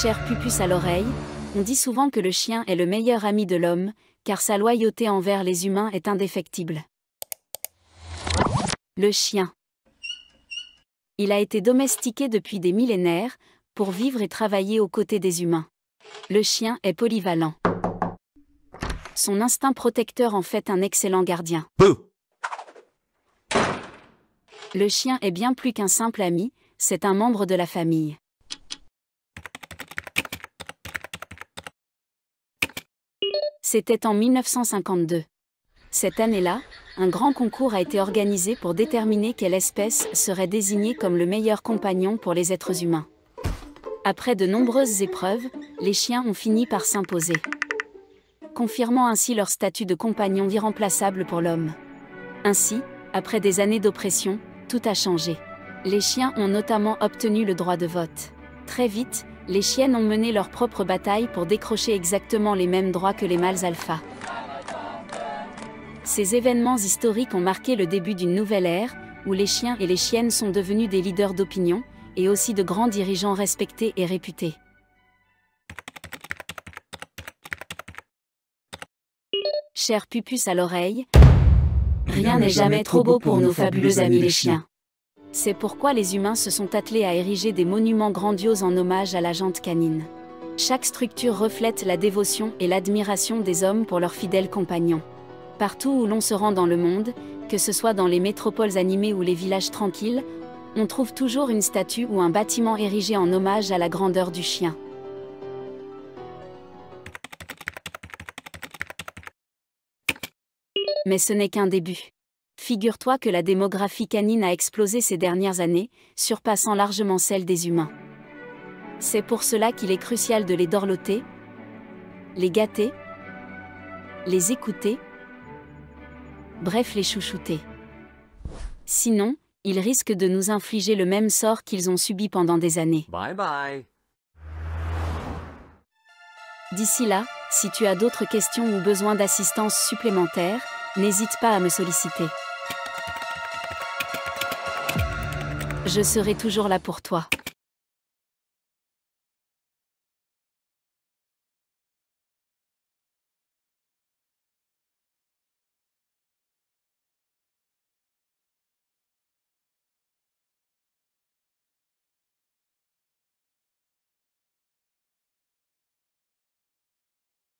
Cher Pupus à l'oreille, on dit souvent que le chien est le meilleur ami de l'homme, car sa loyauté envers les humains est indéfectible. Le chien. Il a été domestiqué depuis des millénaires, pour vivre et travailler aux côtés des humains. Le chien est polyvalent. Son instinct protecteur en fait un excellent gardien. Le chien est bien plus qu'un simple ami, c'est un membre de la famille. C'était en 1952. Cette année-là, un grand concours a été organisé pour déterminer quelle espèce serait désignée comme le meilleur compagnon pour les êtres humains. Après de nombreuses épreuves, les chiens ont fini par s'imposer, confirmant ainsi leur statut de compagnon irremplaçable pour l'homme. Ainsi, après des années d'oppression, tout a changé. Les chiens ont notamment obtenu le droit de vote. Très vite, les chiennes ont mené leur propre bataille pour décrocher exactement les mêmes droits que les mâles alpha. Ces événements historiques ont marqué le début d'une nouvelle ère, où les chiens et les chiennes sont devenus des leaders d'opinion, et aussi de grands dirigeants respectés et réputés. Cher Pupus à l'oreille, rien n'est jamais trop beau pour nos fabuleux amis les chiens. C'est pourquoi les humains se sont attelés à ériger des monuments grandioses en hommage à la jante canine. Chaque structure reflète la dévotion et l'admiration des hommes pour leurs fidèles compagnons. Partout où l'on se rend dans le monde, que ce soit dans les métropoles animées ou les villages tranquilles, on trouve toujours une statue ou un bâtiment érigé en hommage à la grandeur du chien. Mais ce n'est qu'un début. Figure-toi que la démographie canine a explosé ces dernières années, surpassant largement celle des humains. C'est pour cela qu'il est crucial de les dorloter, les gâter, les écouter, bref les chouchouter. Sinon, ils risquent de nous infliger le même sort qu'ils ont subi pendant des années. Bye bye. D'ici là, si tu as d'autres questions ou besoin d'assistance supplémentaire, n'hésite pas à me solliciter. Je serai toujours là pour toi.